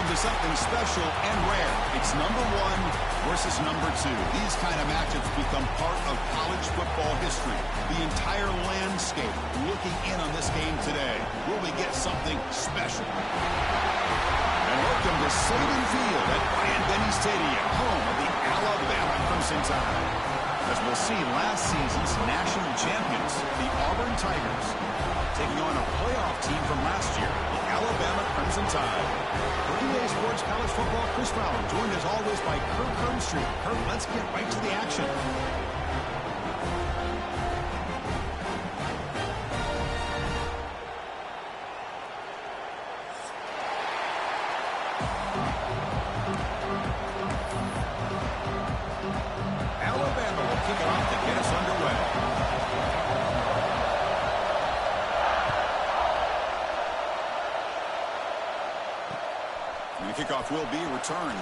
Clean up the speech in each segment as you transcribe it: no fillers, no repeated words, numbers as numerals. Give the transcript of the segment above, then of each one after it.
to something special and rare. It's number 1 versus number 2. These kind of matchups become part of college football history. The entire landscape looking in on this game today. Will we get something special? And welcome to Saban Field at Bryant-Denny Stadium, home of the Alabama Crimson Tide. As we'll see, last season's national champions, the Auburn Tigers, taking on a playoff team from last year, the Alabama Crimson Tide. For EA Sports College Football, Chris Fowler, joined as always by Kirk Herbstreit. Kirk, let's get right to the action. Alabama will kick it off to get us underway. And the kickoff will be returned.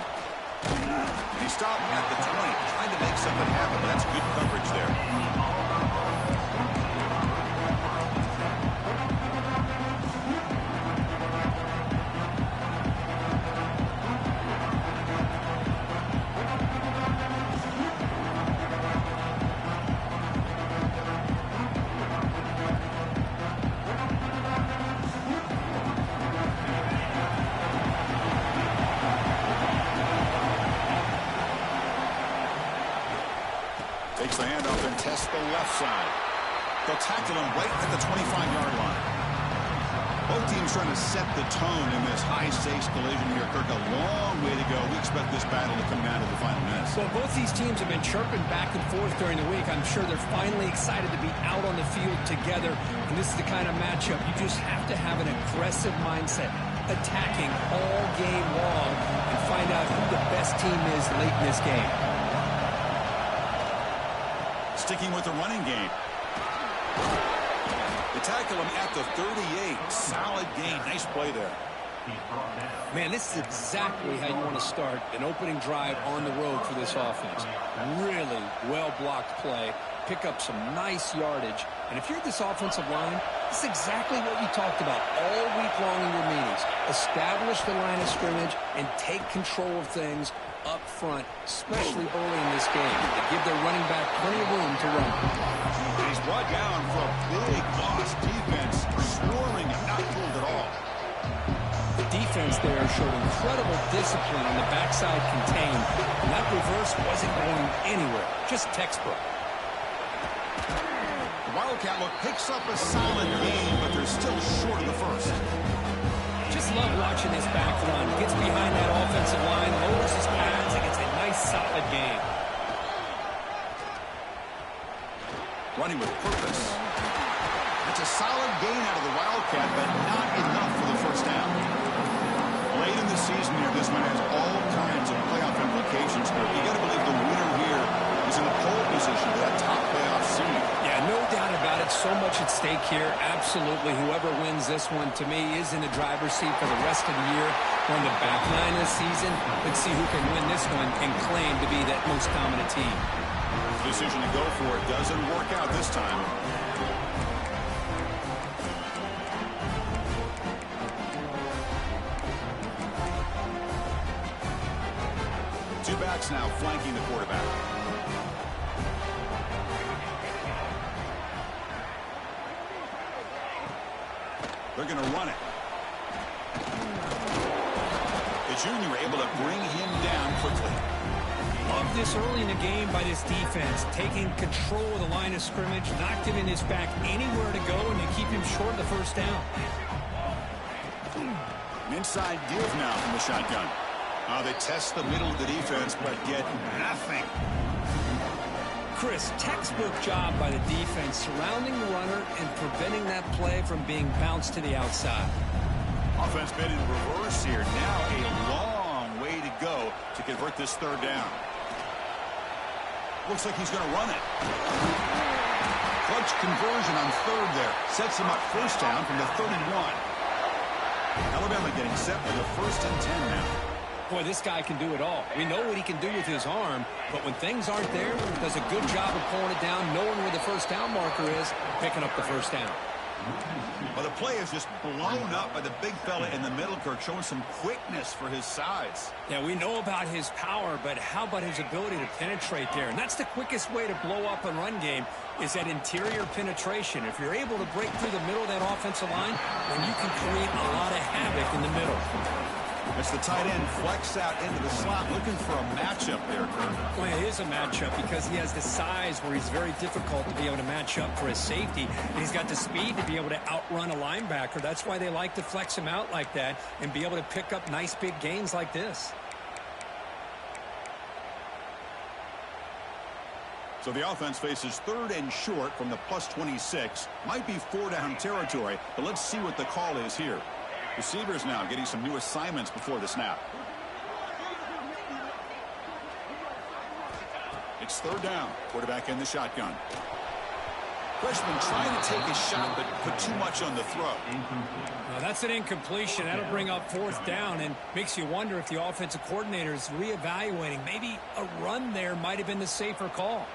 And he stopped at the 20, trying to make something happen. That's good coverage there. Takes the handoff and tests the left side. They'll tackle him right at the 25-yard line. Both teams trying to set the tone in this high-stakes collision here. Kirk, a long way to go. We expect this battle to come down to the final minutes. Well, both these teams have been chirping back and forth during the week. I'm sure they're finally excited to be out on the field together. And this is the kind of matchup you just have to have an aggressive mindset, attacking all game long, and find out who the best team is late in this game. Sticking with the running game. They tackle him at the 38. Solid gain. Nice play there. Man, this is exactly how you want to start an opening drive on the road for this offense. Really well-blocked play. Pick up some nice yardage. And if you're this offensive line, this is exactly what you talked about all week long in your meetings. Establish the line of scrimmage and take control of things up front, especially early in this game. They give their running back plenty of room to run. And he's brought down for a big loss. Defense swarming and not pulled at all. The defense there showed incredible discipline on the backside contained, and that reverse wasn't going anywhere, just textbook. The Wildcat look picks up a solid gain, but they're still short of the first. Just love watching this back run. Gets behind that offensive line, lowers his pads, and gets a nice solid gain. Running with purpose. That's a solid gain out of the Wildcat, but not enough for the first down. Late in the season here, this one has all kinds of playoff implications. You got to believe the winner here is in the pole position for that top playoff seed. Yeah, no doubt about it. So much at stake here. Absolutely. Whoever wins this one, to me, is in the driver's seat for the rest of the year. On the back nine of the season, let's see who can win this one and claim to be that most dominant team. The decision to go for it doesn't work out this time. Two backs now flanking the quarterback. They're going to run it. The junior able to bring him down quickly. Love this early in the game by this defense, taking control of the line of scrimmage, not giving his back anywhere to go, and to keep him short of the first down. An inside give now from the shotgun. They test the middle of the defense, but get nothing. Chris, textbook job by the defense, surrounding the runner and preventing that play from being bounced to the outside. Offense been in reverse here. Now a long way to go to convert this third down. Looks like he's going to run it. Clutch conversion on third there. Sets him up first down from the 31. Alabama getting set for the 1st and 10 now. Boy, this guy can do it all. We know what he can do with his arm, but when things aren't there, does a good job of pulling it down, knowing where the first down marker is, picking up the first down. Well, the play is just blown up by the big fella in the middle, Kirk, showing some quickness for his size. Yeah, we know about his power, but how about his ability to penetrate there? And that's the quickest way to blow up a run game is that interior penetration. If you're able to break through the middle of that offensive line, then you can create a lot of havoc in the middle. It's the tight end flex out into the slot, looking for a matchup there, Kirk. Well, it is a matchup because he has the size where he's very difficult to be able to match up for his safety. And he's got the speed to be able to outrun a linebacker. That's why they like to flex him out like that and be able to pick up nice big gains like this. So the offense faces 3rd and short from the +26. Might be 4-down territory, but let's see what the call is here. Receivers now getting some new assignments before the snap. It's 3rd down. Quarterback in the shotgun. Freshman trying to take a shot, but put too much on the throw. Now that's an incompletion. That'll bring up 4th down and makes you wonder if the offensive coordinator is reevaluating. Maybe a run there might have been the safer call.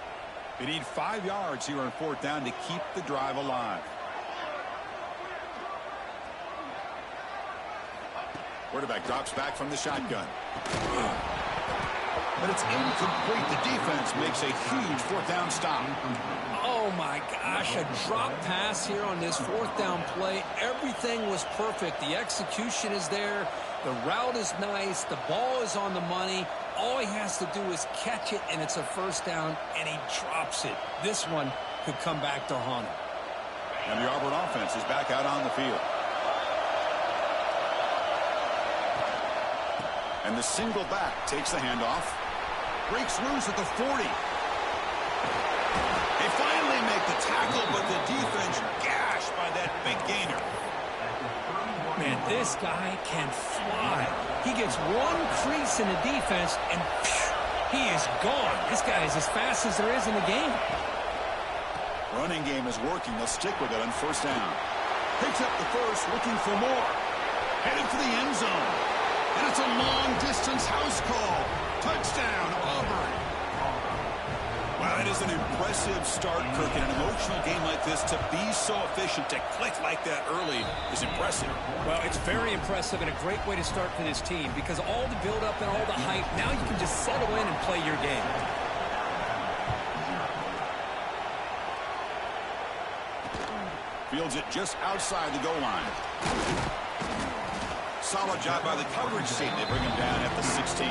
They need 5 yards here on 4th down to keep the drive alive. Quarterback drops back from the shotgun. But it's incomplete. The defense makes a huge 4th down stop. Oh, my gosh, a drop pass here on this 4th down play. Everything was perfect. The execution is there. The route is nice. The ball is on the money. All he has to do is catch it, and it's a 1st down, and he drops it. This one could come back to haunt him. And the Auburn offense is back out on the field. And the single back takes the handoff. Breaks loose at the 40. They finally make the tackle, but the defense gashed by that big gainer. Man, this guy can fly. He gets one crease in the defense, and he is gone. This guy is as fast as there is in the game. Running game is working. They'll stick with it on 1st down. Picks up the first, looking for more. Headed for the end zone. And it's a long-distance house call. Touchdown, Auburn. Wow, that is an impressive start, Kirk. In an emotional game like this, to be so efficient, to click like that early is impressive. Well, it's very impressive and a great way to start for this team because all the build-up and all the hype, now you can just settle in and play your game. Fields it just outside the goal line. Solid job by the coverage team. They bring him down at the 16.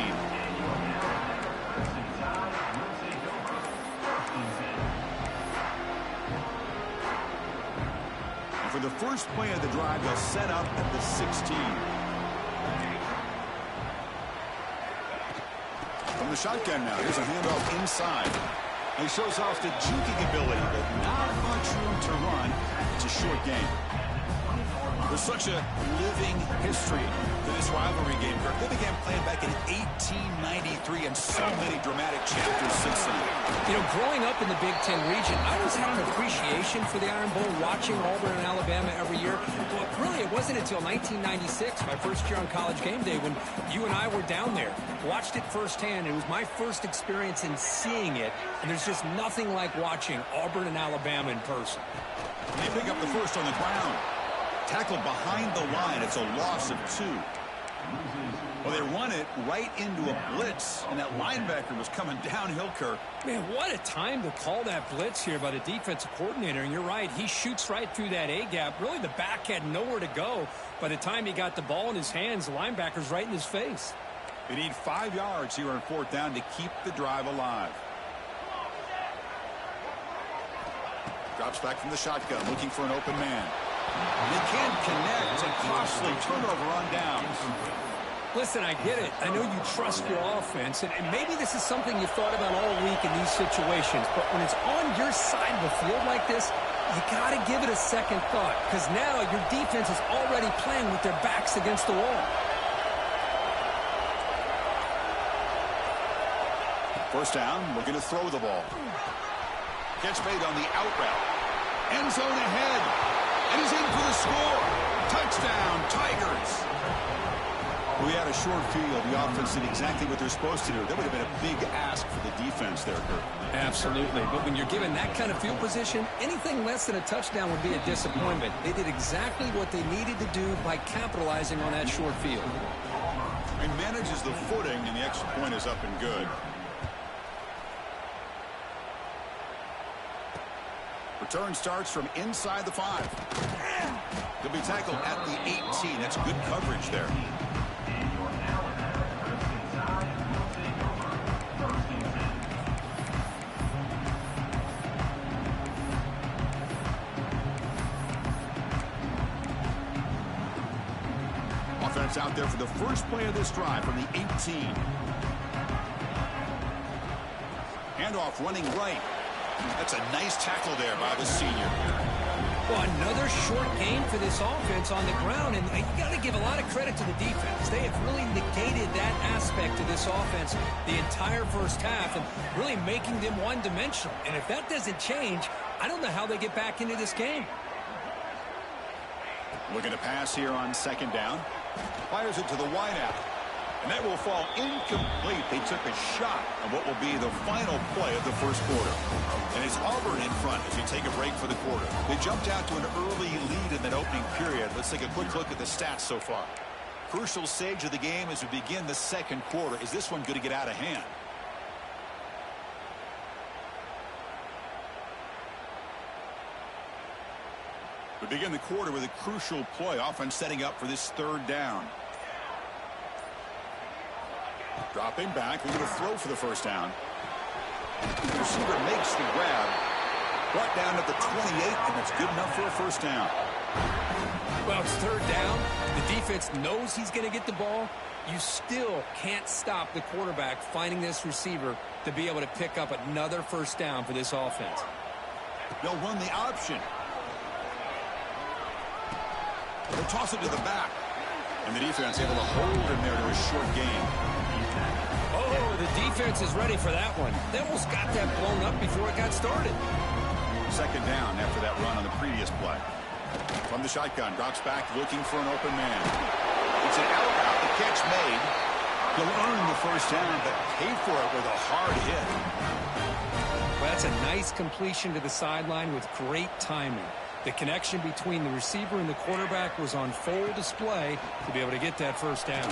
And for the first play of the drive, they'll set up at the 16. From the shotgun now, here's a handoff inside. He shows off the juking ability, but not much room to run. It's a short game. There's such a living history to this rivalry game, Kirk. They began playing back in 1893, and so many dramatic chapters since then. You know, growing up in the Big Ten region, I always had an appreciation for the Iron Bowl, watching Auburn and Alabama every year. But really, it wasn't until 1996, my first year on College Game Day, when you and I were down there, watched it firsthand. It was my first experience in seeing it, and there's just nothing like watching Auburn and Alabama in person. And they pick up the first on the ground. Tackled behind the line. It's a loss of 2. Well, they run it right into a blitz, and that linebacker was coming downhill, Kirk. Man, what a time to call that blitz here by the defensive coordinator. And you're right, he shoots right through that A-gap. Really, the back had nowhere to go. By the time he got the ball in his hands, the linebacker's right in his face. They need 5 yards here on 4th down to keep the drive alive. Drops back from the shotgun, looking for an open man. They can't connect. A costly turnover on downs. Listen, I get it. I know you trust your offense, and maybe this is something you thought about all week in these situations, but when it's on your side of the field like this, you got to give it a second thought, because now your defense is already playing with their backs against the wall. First down, looking to throw the ball. Gets made on the out route. End zone ahead. And he's in for the score. Touchdown, Tigers. We had a short field. The offense did exactly what they're supposed to do. That would have been a big ask for the defense there, Kurt. Absolutely. But when you're given that kind of field position, anything less than a touchdown would be a disappointment. They did exactly what they needed to do by capitalizing on that short field. He manages the footing, and the extra point is up and good. Return starts from inside the 5. He'll be tackled at the 18. That's good coverage there. Offense out there for the first play of this drive from the 18. Handoff running right. That's a nice tackle there by the senior. Well, another short game for this offense on the ground, and you got to give a lot of credit to the defense. They have really negated that aspect of this offense the entire first half and really making them one-dimensional. And if that doesn't change, I don't know how they get back into this game. Looking to pass here on second down. Fires it to the wideout. And that will fall incomplete. They took a shot on what will be the final play of the first quarter. And it's Auburn in front as you take a break for the quarter. They jumped out to an early lead in that opening period. Let's take a quick look at the stats so far. Crucial stage of the game as we begin the second quarter. Is this one going to get out of hand? We begin the quarter with a crucial play. Offense setting up for this third down. Dropping back, looking to throw for the first down. The receiver makes the grab. Brought down at the 28, and that's good enough for a first down. Well, it's third down. The defense knows he's going to get the ball. You still can't stop the quarterback finding this receiver to be able to pick up another first down for this offense. They'll run the option. They'll toss it to the back. And the defense able to hold him there to a short gain. Oh, the defense is ready for that one. They almost got that blown up before it got started. Second down after that run on the previous play. From the shotgun, drops back looking for an open man. It's an out route. The catch made. He'll earn the first down, but pay for it with a hard hit. Well, that's a nice completion to the sideline with great timing. The connection between the receiver and the quarterback was on full display to be able to get that first down.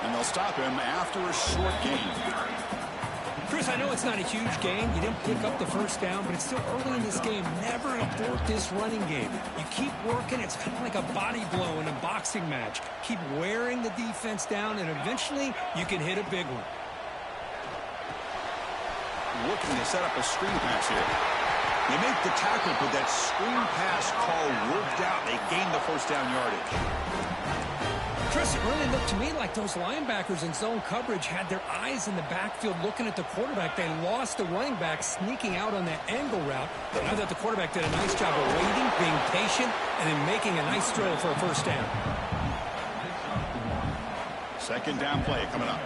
And they'll stop him after a short gain. Chris, I know it's not a huge gain. You didn't pick up the first down, but it's still early in this game. Never abort this running game. You keep working. It's kind of like a body blow in a boxing match. Keep wearing the defense down, and eventually you can hit a big one. Looking to set up a screen pass here. They make the tackle, but that screen pass call worked out. They gained the first down yardage. Chris, it really looked to me like those linebackers in zone coverage had their eyes in the backfield looking at the quarterback. They lost the running back sneaking out on that angle route. And I thought the quarterback did a nice job of waiting, being patient, and then making a nice throw for a first down. Second down play coming up.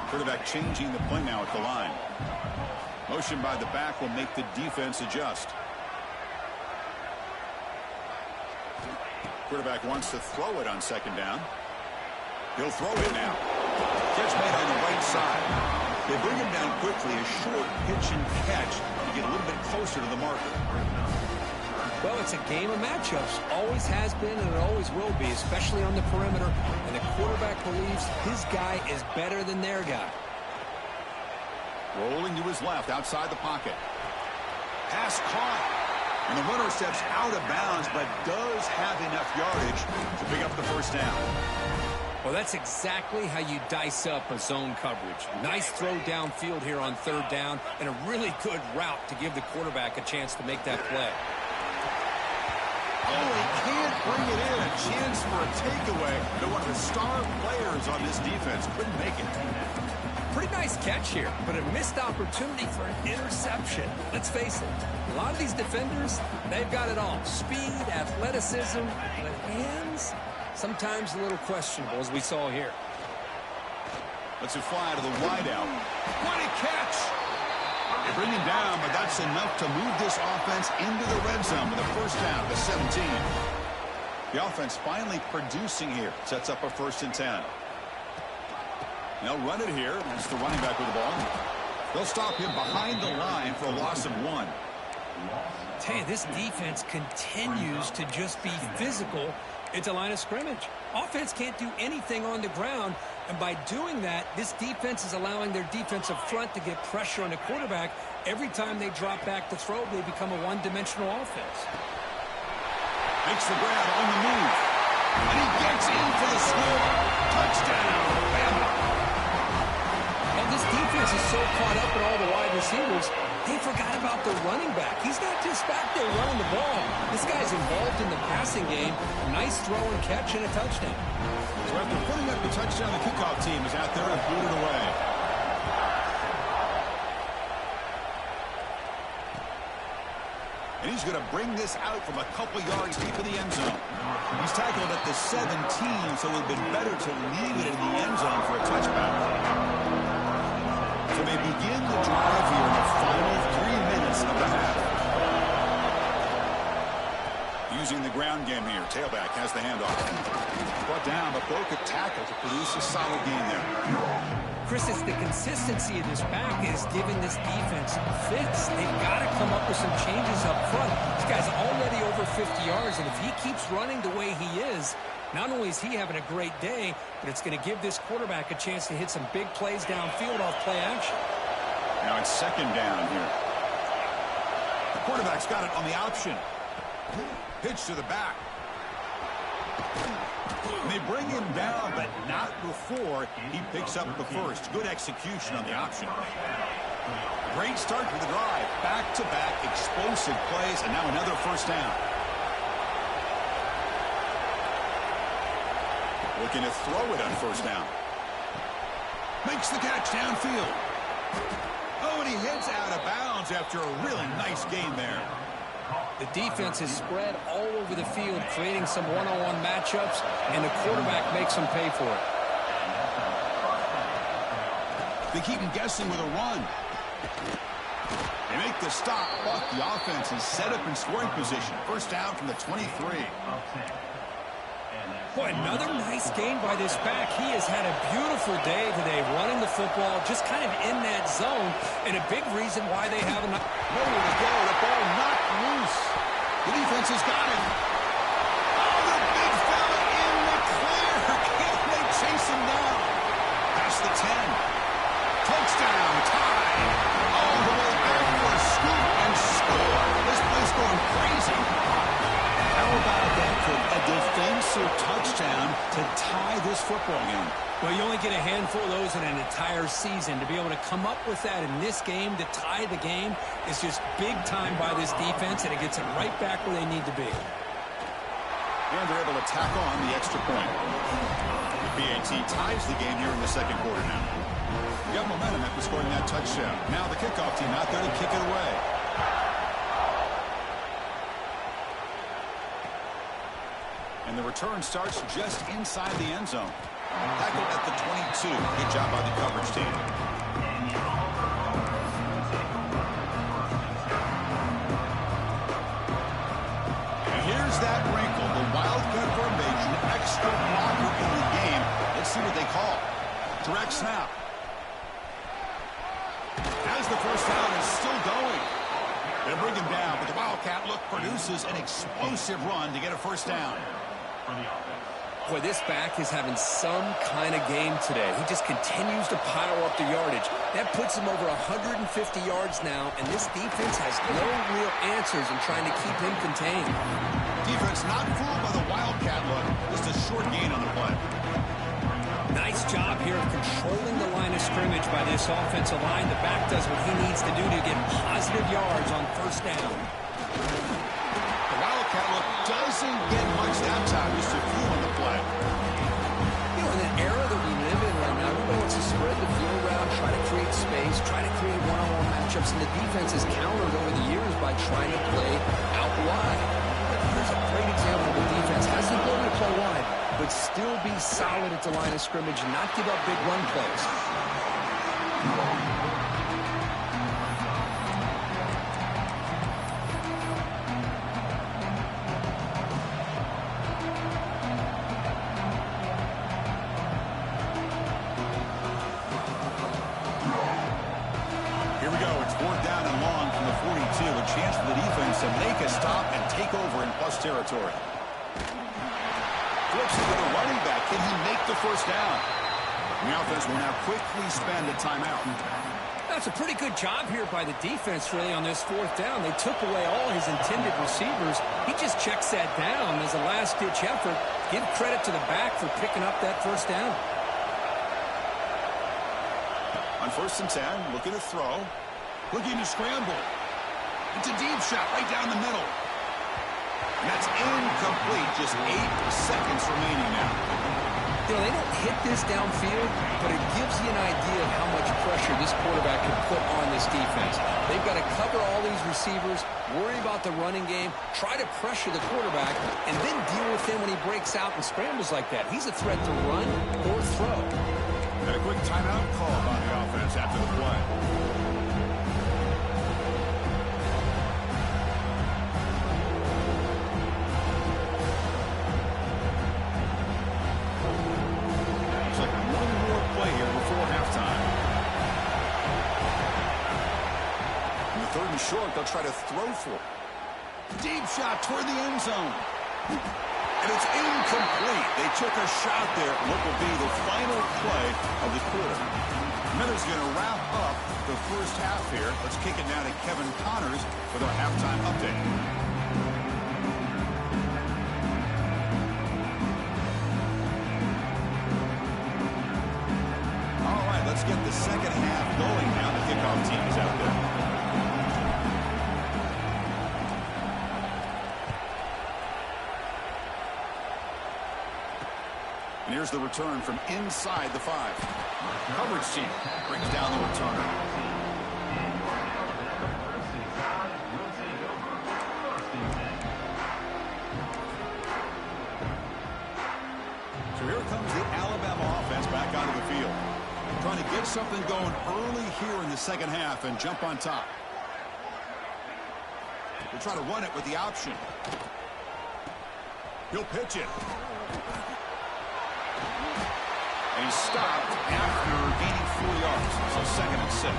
Quarterback changing the play now at the line. Motion by the back will make the defense adjust. Quarterback wants to throw it on second down. He'll throw it now. Catch made on the right side. They bring him down quickly. A short pitch and catch to get a little bit closer to the marker. Well, it's a game of matchups. Always has been and it always will be, especially on the perimeter. And the quarterback believes his guy is better than their guy. Rolling to his left outside the pocket. Pass caught. And the runner steps out of bounds, but does have enough yardage to pick up the first down. Well, that's exactly how you dice up a zone coverage. Nice throw downfield here on third down, and a really good route to give the quarterback a chance to make that play. Oh, he can't bring it in. A chance for a takeaway. But one of the star players on this defense couldn't make it. Pretty nice catch here, but a missed opportunity for an interception. Let's face it, a lot of these defenders, they've got it all. Speed, athleticism, but hands, sometimes a little questionable, as we saw here. Lets it fly to the wideout. What a catch! They bring him down, but that's enough to move this offense into the red zone with a first down to 17. The offense finally producing here. Sets up a 1st and 10. They'll run it here. That's the running back with the ball. They'll stop him behind the line for a loss of 1. Tell you, this defense continues to just be physical at the line of scrimmage. Offense can't do anything on the ground, and by doing that, this defense is allowing their defensive front to get pressure on the quarterback. Every time they drop back to throw, they become a one-dimensional offense. Makes the grab on the move. And he gets in for the score. Touchdown, Bama. And this defense is so caught up in all the wide receivers, they forgot about the running back. He's not just back there running the ball. This guy's involved in the passing game. Nice throw and catch and a touchdown. So after putting up the touchdown, the kickoff team is out there to boot it away. And he's going to bring this out from a couple yards deep in the end zone. He's tackled at the 17, so it would have been better to leave it in the end zone for a touchback. So they begin the drive here in the final 3 minutes of the half. Using the ground game here. Tailback has the handoff. Brought down, but broke a tackle to produce a solid gain there. Chris, it's the consistency of this back is giving this defense fits. They've got to come up with some changes up front. This guy's already over 50 yards, and if he keeps running the way he is, not only is he having a great day, but it's going to give this quarterback a chance to hit some big plays downfield off play action. Now it's 2nd down here. The quarterback's got it on the option. Pitch to the back. And they bring him down, but not before he picks up the first. Good execution on the option. Great start to the drive. Back-to-back explosive plays, and now another 1st down. Looking to throw it on 1st down. Makes the catch downfield. Oh, and he hits out of bounds after a really nice gain there. The defense is spread all over the field, creating some one-on-one matchups, and the quarterback makes them pay for it. They keep him guessing with a run. They make the stop, but the offense is set up in scoring position. 1st down from the 23. Boy, another nice gain by this back. He has had a beautiful day today running the football, just kind of in that zone, and a big reason why they have nowhere to go. The ball knocked loose. The defense has got it. Oh, the big fella in the clear. Can't they chase him down? Past the 10. Touchdown, tie. All the way back for a scoop and score. This place going crazy. How about that for a defensive touchdown to tie this football game? Well, you only get a handful of those in an entire season. To be able to come up with that in this game, to tie the game, is just big time by this defense, and it gets them right back where they need to be. And they're able to tack on the extra point. The PAT ties the game here in the 2nd quarter now. You got momentum after scoring that touchdown. Now the kickoff team out there to kick it away. And the return starts just inside the end zone. Tackled at the 22. Good job by the coverage team. And here's that wrinkle. The Wildcat formation, extra blocker in the game. Let's see what they call. Direct snap. As the 1st down is still going. They bring him down, but the Wildcat look produces an explosive run to get a 1st down. Boy, this back is having some kind of game today. He just continues to pile up the yardage. That puts him over 150 yards now, and this defense has no real answers in trying to keep him contained. Defense not fooled by the Wildcat look. Just a short gain on the play. Nice job here of controlling the line of scrimmage by this offensive line. The back does what he needs to do to get positive yards on 1st down. The Wildcat look doesn't get much that time. Just a few on the play. You know, in an era that we live in right now, everybody wants to spread the field around, try to create space, try to create one-on-one matchups, and the defense has countered over the years by trying to play out wide. Here's a great example of the defense has the ability to play wide, but still be solid at the line of scrimmage and not give up big run plays. to make a stop and take over in plus territory. Flips it to the running back. Can he make the first down? The offense will now quickly spend a timeout. That's a pretty good job here by the defense, really, on this fourth down. They took away all his intended receivers. He just checks that down as a last-ditch effort. Give credit to the back for picking up that first down. On 1st and 10, looking to throw. Looking to scramble. It's a deep shot right down the middle. And that's incomplete. Just 8 seconds remaining now. You know, they don't hit this downfield, but it gives you an idea of how much pressure this quarterback can put on this defense. They've got to cover all these receivers, worry about the running game, try to pressure the quarterback, and then deal with him when he breaks out and scrambles like that. He's a threat to run or throw. And a quick timeout call by the offense after the play. Short, they'll try to throw for it. Deep shot toward the end zone. And it's incomplete. They took a shot there. What will be the final play of the quarter. Miller's going to wrap up the first half here. Let's kick it now to Kevin Connors with our halftime update. All right, let's get the second half going now. The kickoff team is out there. And here's the return from inside the 5. Coverage team brings down the returner. So here comes the Alabama offense back onto the field. Trying to get something going early here in the second half and jump on top. They'll try to run it with the option. He'll pitch it. And he's stopped after gaining 4 yards. So 2nd and 6.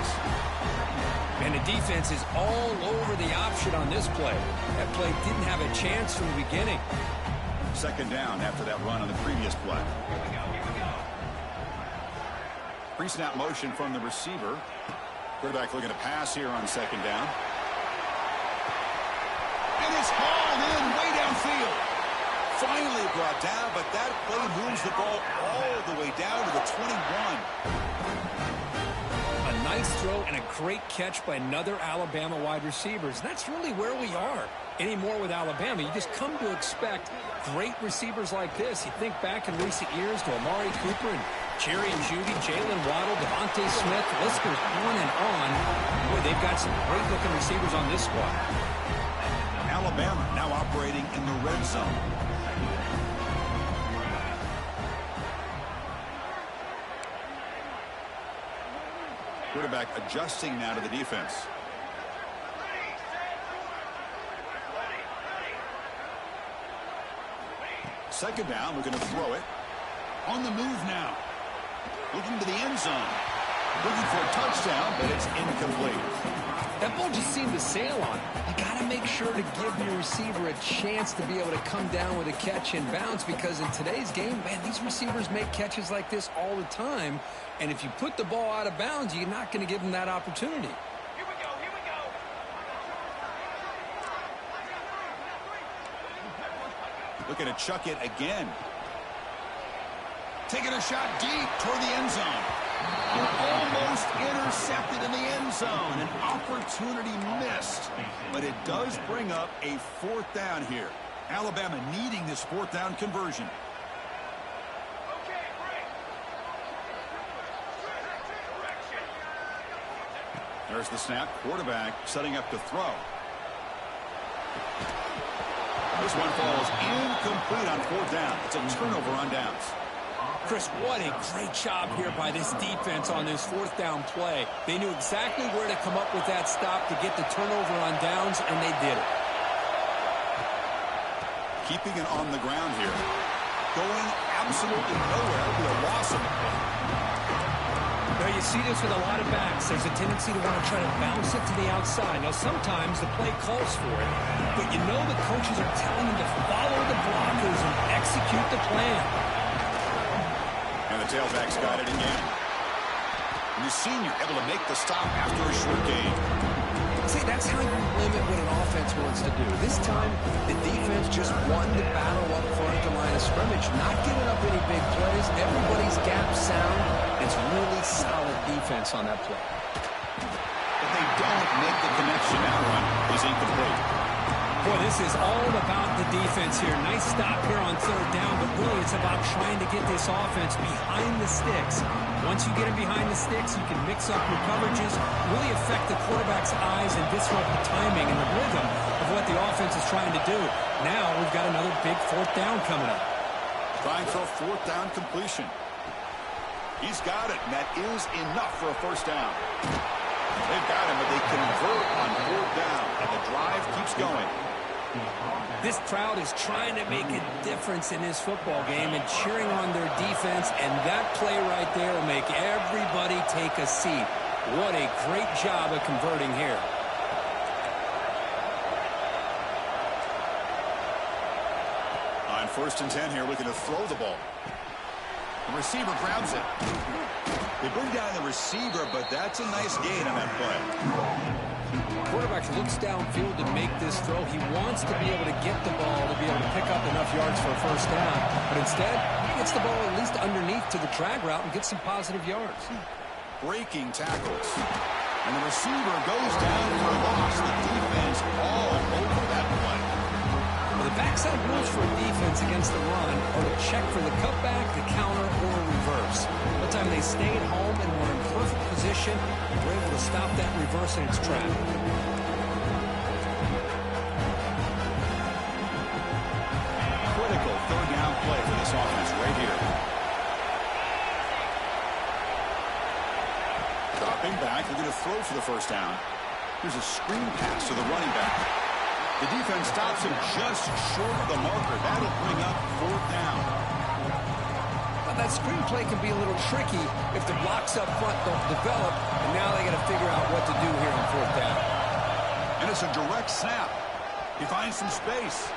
And the defense is all over the option on this play. That play didn't have a chance from the beginning. 2nd down after that run on the previous play. Pre-snap motion from the receiver. Quarterback looking to pass here on 2nd down. And it's hauled in way downfield. Finally brought down, but that play moves the ball all the way down to the 21. A nice throw and a great catch by another Alabama wide receivers. That's really where we are anymore with Alabama. You just come to expect great receivers like this. You think back in recent years to Amari Cooper and Jerry and Judy, Jalen Waddle, Devontae Smith, list goes on and on. Boy, they've got some great-looking receivers on this squad. Alabama now operating in the red zone. Quarterback adjusting now to the defense. Second down, looking to throw it. On the move now. Looking to the end zone. Looking for a touchdown, but it's incomplete. That ball just seemed to sail on it. You got to make sure to give your receiver a chance to be able to come down with a catch and bounce, because in today's game, man, these receivers make catches like this all the time. And if you put the ball out of bounds, you're not going to give them that opportunity. Here we go, here we go. Looking to chuck it again. Taking a shot deep toward the end zone. Almost intercepted in the end zone. An opportunity missed. But it does bring up a 4th down here. Alabama needing this 4th down conversion. There's the snap. Quarterback setting up to throw. This one falls incomplete on 4th down. It's a turnover on downs. Chris, what a great job here by this defense on this 4th down play. They knew exactly where to come up with that stop to get the turnover on downs, and they did it. Keeping it on the ground here. Going absolutely nowhere. It'll be a loss of it. Now, you see this with a lot of backs. There's a tendency to want to try to bounce it to the outside. Now, sometimes the play calls for it, but you know the coaches are telling them to follow the blockers and execute the plan. And the tailback's got it again. And the senior able to make the stop after a short gain. See, that's how you limit what an offense wants to do. This time, the defense just won the battle up front to line of scrimmage, not giving up any big plays. Everybody's gap sound. It's really solid defense on that play. But they don't make the connection. That one is incomplete. Boy, this is all about the defense here. Nice stop here on third down, but really it's about trying to get this offense behind the sticks. Once you get them behind the sticks, you can mix up your coverages, really affect the quarterback's eyes and disrupt the timing and the rhythm of what the offense is trying to do. Now we've got another big fourth down coming up. Trying for a fourth down completion. He's got it, and that is enough for a first down. They've got him, but they convert on fourth down, and the drive keeps going. This crowd is trying to make a difference in this football game and cheering on their defense, and that play right there will make everybody take a seat. What a great job of converting here. On 1st and 10 here, looking to throw the ball. The receiver grabs it. They bring down the receiver, but that's a nice gain on that play. Quarterback looks downfield to make this throw. He wants to be able to get the ball to be able to pick up enough yards for a first down. But instead, he gets the ball at least underneath to the drag route and gets some positive yards. Breaking tackles. And the receiver goes down for a loss. The defense all over that play. Well, the backside rules for a defense against the run are to check for the cutback, the counter, or a reverse. One time they stayed home and were in perfect position, were able to stop that reverse in its track. Critical third down play for this offense right here. Dropping back, they're going to throw for the first down. Here's a screen pass to the running back. The defense stops him just short of the marker. That'll bring up fourth down. Now, that screen play can be a little tricky if the blocks up front don't develop, and now they got to figure out what to do here on fourth down. And it's a direct snap. He finds some space.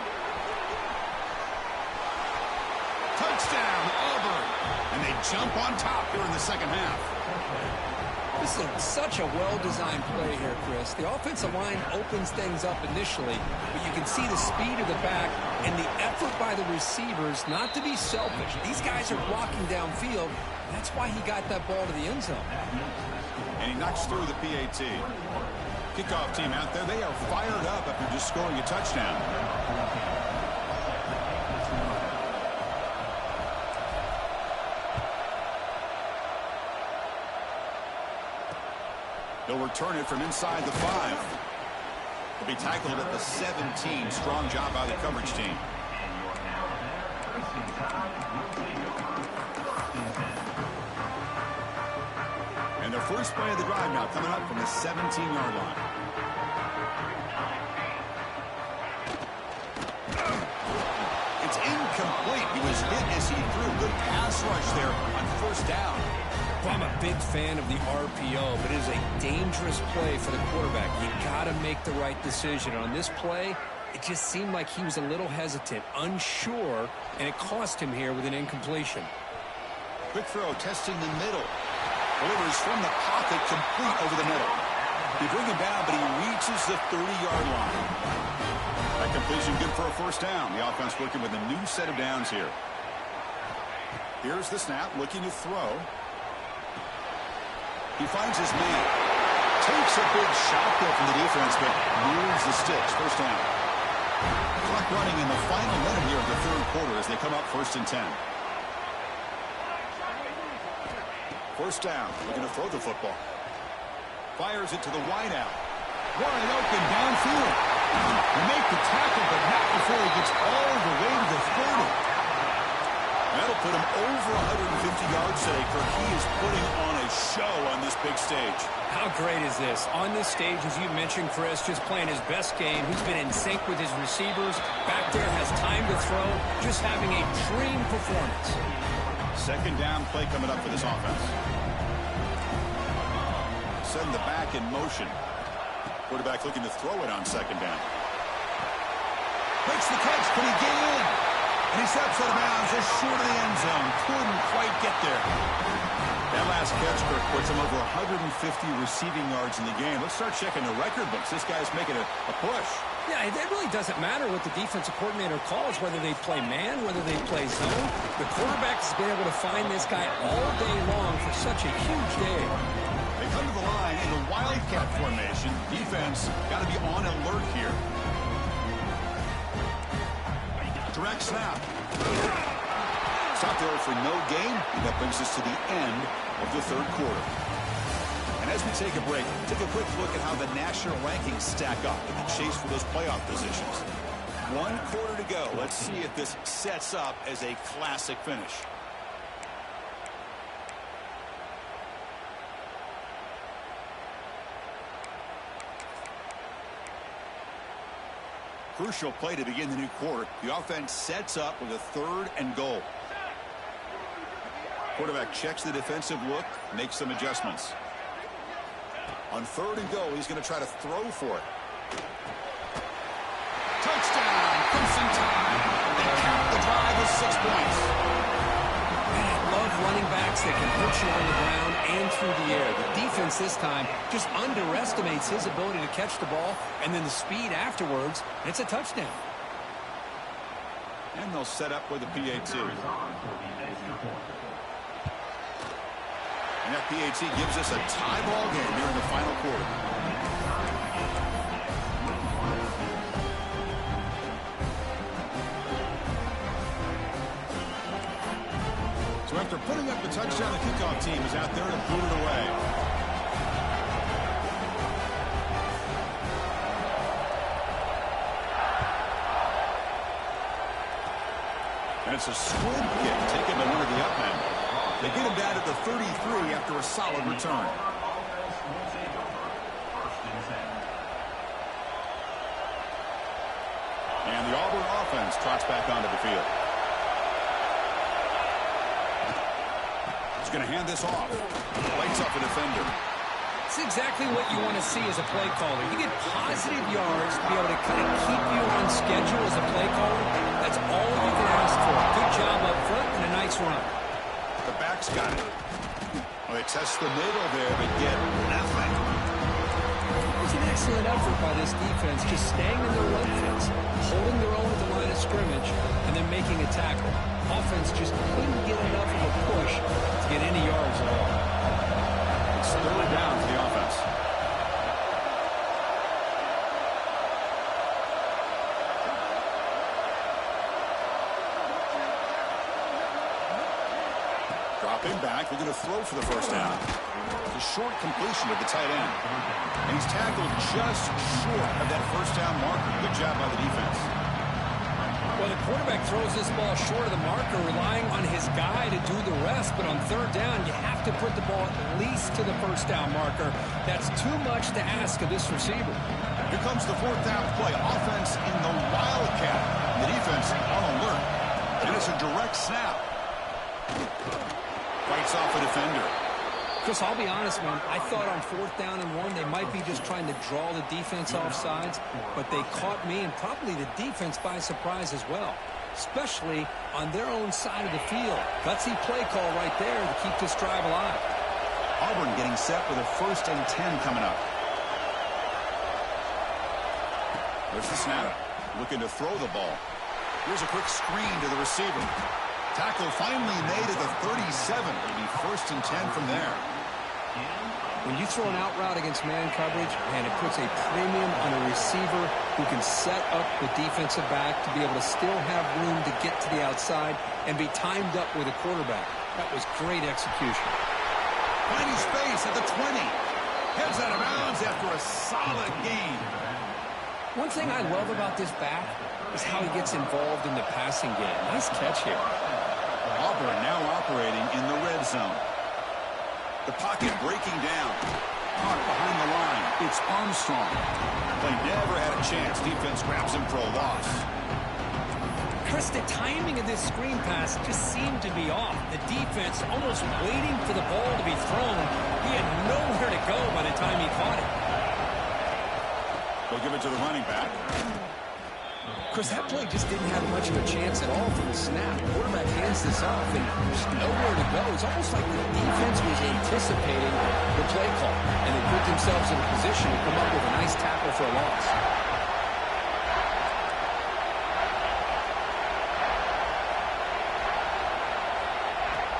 Touchdown, Auburn. And they jump on top here in the second half. This is such a well-designed play here, Chris. The offensive line opens things up initially, but you can see the speed of the back and the effort by the receivers not to be selfish. These guys are blocking downfield. That's why he got that ball to the end zone. And he knocks through the PAT. Kickoff team out there, they are fired up after just scoring a touchdown. They'll return it from inside the 5. They'll be tackled at the 17. Strong job by the coverage team. And their first play of the drive now coming up from the 17-yard line. It's incomplete. He was hit as he threw. Good pass rush there on first down. I'm a big fan of the RPO, but it is a dangerous play for the quarterback. You got to make the right decision. On this play, it just seemed like he was a little hesitant, unsure, and it cost him here with an incompletion. Quick throw, testing the middle. Delivers from the pocket, complete over the middle. They bring him down, but he reaches the 30-yard line. That completion good for a first down. The offense working with a new set of downs here. Here's the snap, looking to throw. He finds his man. Takes a big shot there from the defense, but moves the sticks. First down. Clock running in the final minute here of the third quarter as they come up 1st and 10. First down. Looking to throw the football. Fires it to the wideout. Wide open downfield. He make the tackle, but not before he gets all the way to the 30. That'll put him over 150 yards today. Kirk, he is putting on a show on this big stage. How great is this? On this stage, as you mentioned, Chris, just playing his best game. He's been in sync with his receivers. Back there, has time to throw. Just having a dream performance. Second down play coming up for this offense. send the back in motion. Quarterback looking to throw it on second down. Makes the catch. Can he get in? And he steps out of bounds just short of the end zone. Couldn't quite get there. That last catch, Kirk, puts him over 150 receiving yards in the game. Let's start checking the record books. This guy's making a push. Yeah, it really doesn't matter what the defensive coordinator calls, whether they play man, whether they play zone. The quarterback has been able to find this guy all day long for such a huge day. They come to the line in a wildcat formation. Defense got to be on alert here. Direct snap. Stop there for no gain. And that brings us to the end of the third quarter. And as we take a break, take a quick look at how the national rankings stack up in the chase for those playoff positions. 1 quarter to go. Let's see if this sets up as a classic finish. Crucial play to begin the new quarter. The offense sets up with a 3rd and goal. Quarterback checks the defensive look, makes some adjustments. On 3rd and goal, he's going to try to throw for it. Touchdown, Crimson Tide. They cap the drive with 6 points. Man, I love running backs that can hurt you on the ground and through the air. The defense this time just underestimates his ability to catch the ball, and then the speed afterwards, and it's a touchdown. And they'll set up with a PAT. And that PAT gives us a tie ball game here in the final quarter. So after putting up the touchdown, the kickoff team is out there to boot it away. And it's a squib kick taken by one of the up men. They get him down at the 33 after a solid return. And the Auburn offense trots back onto the field. He's going to hand this off. Lights up a defender. It's exactly what you want to see as a play caller. You get positive yards to be able to kind of keep you on schedule as a play caller. That's all you can ask for. Good job up front and a nice run. The back's got it. Well, they test the middle there, but get nothing. It was an excellent effort by this defense, just staying in their run fence, holding their own at the line of scrimmage, and then making a tackle. Offense just couldn't get enough of a push to get any yards at all. It's 3rd down for the offense. Dropping back, looking to throw for the first down. It's a short completion to the tight end. And he's tackled just short of that first down marker. Good job by the defense. Well, the quarterback throws this ball short of the marker, relying on his guy to do the rest. But on 3rd down, you have to put the ball at least to the first down marker. That's too much to ask of this receiver. Here comes the 4th down play. Offense in the wildcat. The defense on alert. And it's a direct snap. Fights off a defender. Chris, I'll be honest, man. I thought on 4th down and 1, they might be just trying to draw the defense off sides, but they caught me and probably the defense by surprise as well, especially on their own side of the field. Gutsy play call right there to keep this drive alive. Auburn getting set with a 1st and 10 coming up. There's the snap. Looking to throw the ball. Here's a quick screen to the receiver. Tackle finally made at the 37. It'll be 1st and 10 from there. When you throw an out route against man coverage, and it puts a premium on a receiver who can set up the defensive back to be able to still have room to get to the outside and be timed up with a quarterback. That was great execution. Finding space at the 20. Heads out of bounds after a solid gain. One thing I love about this back is how he gets involved in the passing game. Nice catch here. Auburn now operating in the red zone. The pocket breaking down. Caught behind the line. It's Armstrong. Play never had a chance. Defense grabs him for a loss. Chris, the timing of this screen pass just seemed to be off. The defense almost waiting for the ball to be thrown. He had nowhere to go by the time he caught it. They'll give it to the running back. Chris, that play just didn't have much of a chance at all from the snap. The quarterback hands this off, and there's nowhere to go. It's almost like the defense was anticipating the play call, and they put themselves in a position to come up with a nice tackle for a loss.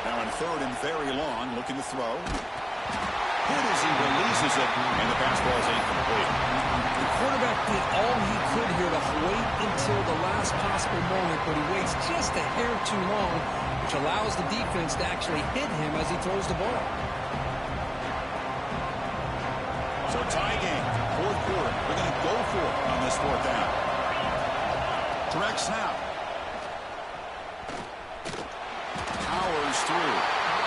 Now in third and very long, looking to throw. Hit as he releases it, and the pass ball is incomplete. The quarterback did all he could here to wait until the last possible moment, but he waits just a hair too long, which allows the defense to actually hit him as he throws the ball. So tie game, fourth quarter. They're going to go for it on this fourth down. Direct snap. Powers through.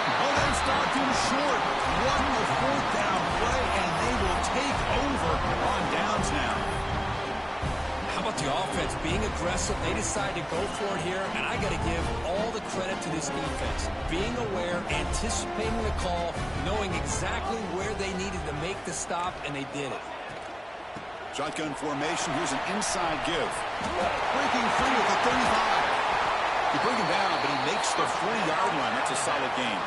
Oh, they stopped him short. Won the fourth down play, and they will take over on downs now. How about the offense being aggressive? They decide to go for it here, and I got to give all the credit to this defense. Being aware, anticipating the call, knowing exactly where they needed to make the stop, and they did it. Shotgun formation. Here's an inside give. Breaking free at the 35. You bring him down, but he makes the 40-yard line. That's a solid game.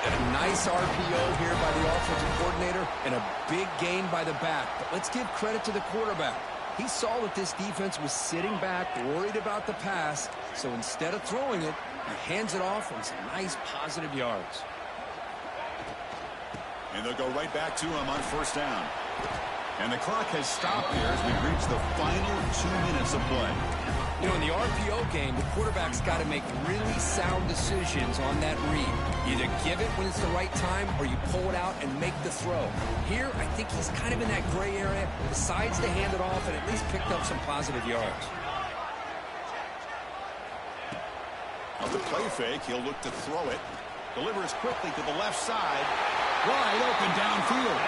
A nice RPO here by the offensive coordinator and a big gain by the back. But let's give credit to the quarterback. He saw that this defense was sitting back, worried about the pass. So instead of throwing it, he hands it off on some nice positive yards. And they'll go right back to him on first down. And the clock has stopped here as we reach the final 2 minutes of play. You know, in the RPO game, the quarterback's got to make really sound decisions on that read. Either give it when it's the right time or you pull it out and make the throw. Here, I think he's kind of in that gray area, decides to hand it off and at least picked up some positive yards. On the play fake, he'll look to throw it. Delivers quickly to the left side. Wide open downfield.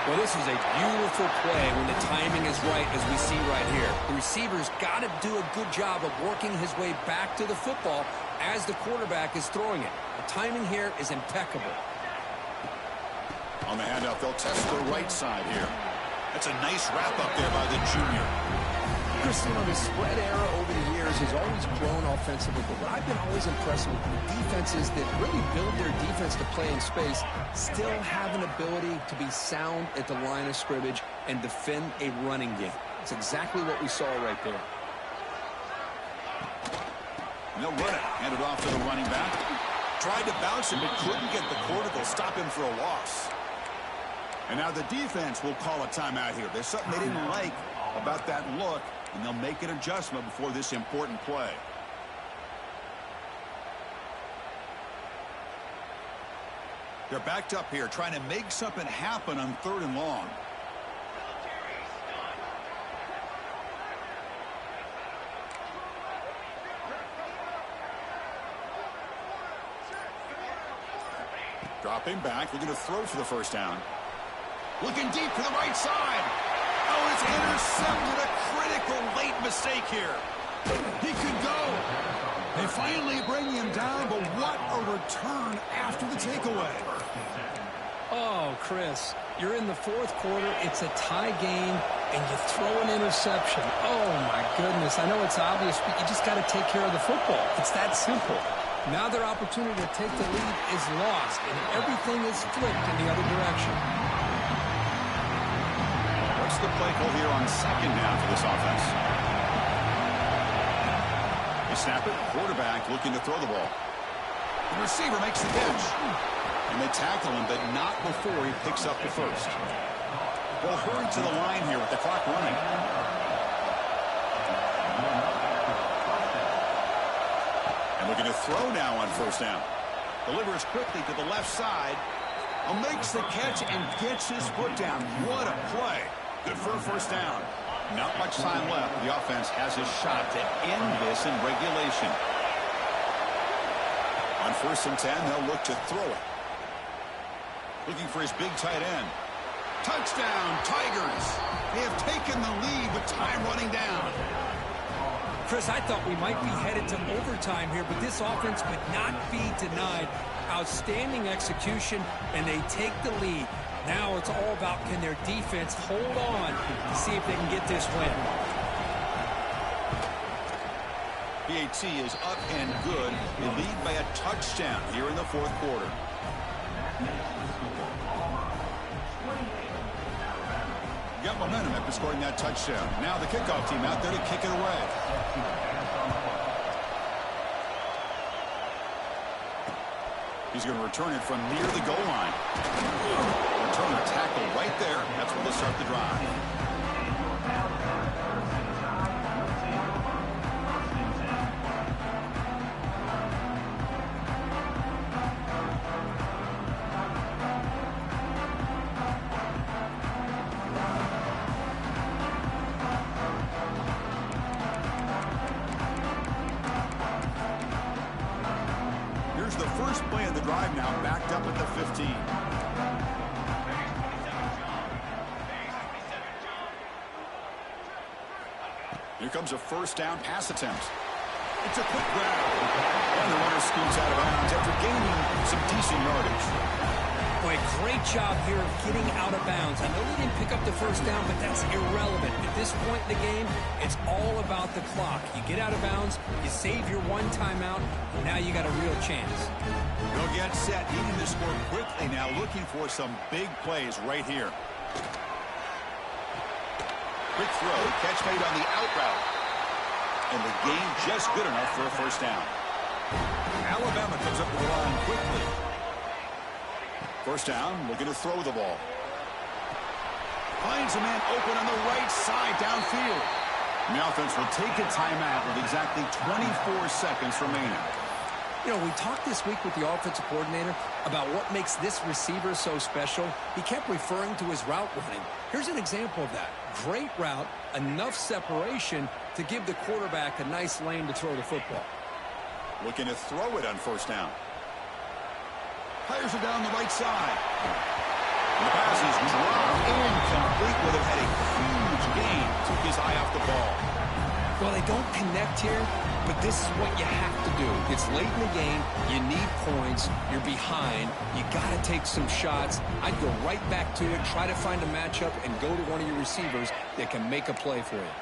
Well, this is a beautiful play when the timing is right, as we see right here. The receiver's got to do a good job of working his way back to the football as the quarterback is throwing it. The timing here is impeccable. On the handoff, they'll test the right side here. That's a nice wrap up there by the junior. Chris, you know, the spread era over the years has always grown offensively, but what I've been always impressed with the defenses that really build their defense to play in space still have an ability to be sound at the line of scrimmage and defend a running game. It's exactly what we saw right there. And they'll run it. Hand it off to the running back. Tried to bounce it, but couldn't get the quarter. They'll stop him for a loss. And now the defense will call a timeout here. There's something they didn't like about that look, and they'll make an adjustment before this important play. They're backed up here, trying to make something happen on third and long. Dropping back, looking to throw for the first down. Looking deep to the right side. Oh, it's intercepted. A critical late mistake here. He could go. They finally bring him down, but what a return after the takeaway. Oh, Chris, you're in the fourth quarter. It's a tie game, and you throw an interception. Oh, my goodness. I know it's obvious, but you just got to take care of the football. It's that simple. Now their opportunity to take the lead is lost, and everything is flipped in the other direction. What's the play call here on second down for this offense? They snap it. Quarterback looking to throw the ball. The receiver makes the catch. And they tackle him, but not before he picks up the first. They'll hurry to the line here with the clock running. And looking to throw now on first down. Delivers quickly to the left side. Makes the catch and gets his foot down. What a play. Good for a first down. Not much time left. The offense has a shot to end this in regulation. On first and 10, they'll look to throw it. Looking for his big tight end. Touchdown, Tigers. They have taken the lead with time running down. Chris, I thought we might be headed to overtime here, but this offense could not be denied. Outstanding execution, and they take the lead. Now it's all about, can their defense hold on to see if they can get this win. PAT is up and good. They lead by a touchdown here in the fourth quarter. Got momentum after scoring that touchdown. Now the kickoff team out there to kick it away. He's going to return it from near the goal line. Return a tackle right there. That's where they'll start the drive. The first play of the drive now backed up at the 15. Here comes a first down pass attempt. It's a quick grab. And the runner scoots out of bounds after gaining some decent yardage. Boy, great job here of getting out of bounds. I know they didn't pick up the first down, but that's irrelevant. At this point in the game, it's all about the clock. You get out of bounds, you save your one timeout, and now you got a real chance. They'll get set, needing to score quickly now, looking for some big plays right here. Quick throw, catch made on the out route. And the gain just good enough for a first down. Alabama comes up with the line quickly. First down, looking to throw the ball. Finds a man open on the right side downfield. And the offense will take a timeout with exactly 24 seconds remaining. You know, we talked this week with the offensive coordinator about what makes this receiver so special. He kept referring to his route running. Here's an example of that. Great route, enough separation to give the quarterback a nice lane to throw the football. Looking to throw it on first down. Fires it down the right side. And the pass is dropped incomplete. Would have had a huge gain. Took his eye off the ball. Well, they don't connect here, but this is what you have to do. It's late in the game. You need points. You're behind. You got to take some shots. I'd go right back to it, try to find a matchup, and go to one of your receivers that can make a play for you.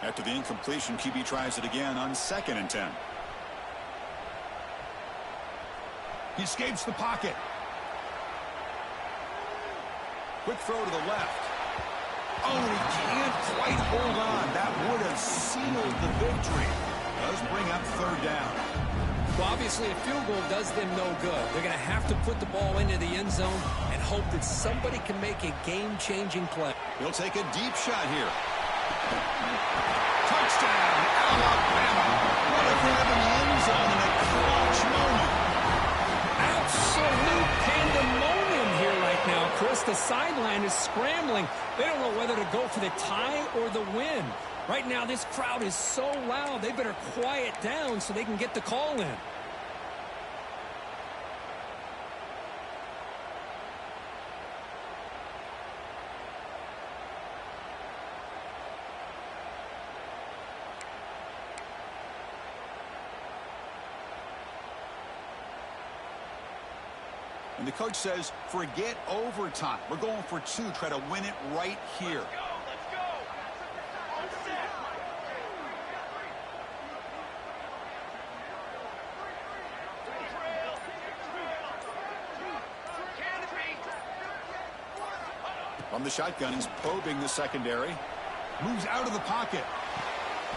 After the incompletion, QB tries it again on 2nd and 10. He escapes the pocket. Quick throw to the left. Oh, he can't quite hold on. That would have sealed the victory. Does bring up third down. Well, obviously, a field goal does them no good. They're going to have to put the ball into the end zone and hope that somebody can make a game-changing play. He'll take a deep shot here. Touchdown, Alabama. What a grab in the end zone in a clutch moment. Absolute pandemonium here right now, Chris. The sideline is scrambling. They don't know whether to go for the tie or the win. Right now, this crowd is so loud, they better quiet down so they can get the call in. And the coach says, forget overtime. We're going for 2. Try to win it right here. Let's go. On set. From the shotgun, he's probing the secondary. Moves out of the pocket.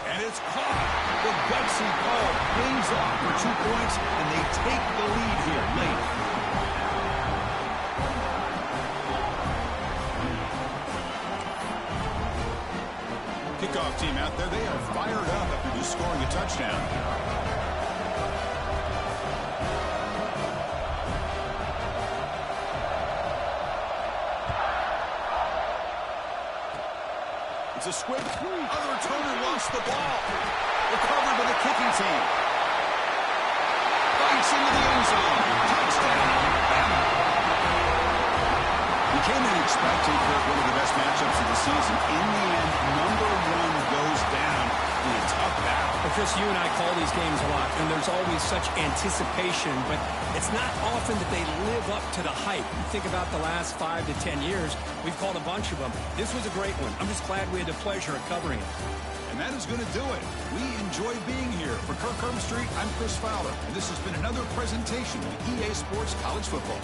And it's caught. The gutsy ball pays off for 2 points, and they take the lead here late. Kickoff team out there, they are fired up after just scoring a touchdown. It's a squib. Other returner lost the ball. Recovered by the kicking team. Bites into the end zone. Touchdown, Alabama. The Became an expected for one of the best matchups of the season. In the end, number one goes down in a tough battle. Well, Chris, you and I call these games a lot, and there's always such anticipation, but it's not often that they live up to the hype. You think about the last 5 to 10 years, we've called a bunch of them. This was a great one. I'm just glad we had the pleasure of covering it. And that is going to do it. We enjoy being here. For Kirk Herbstreit, I'm Chris Fowler, and this has been another presentation of EA Sports College Football.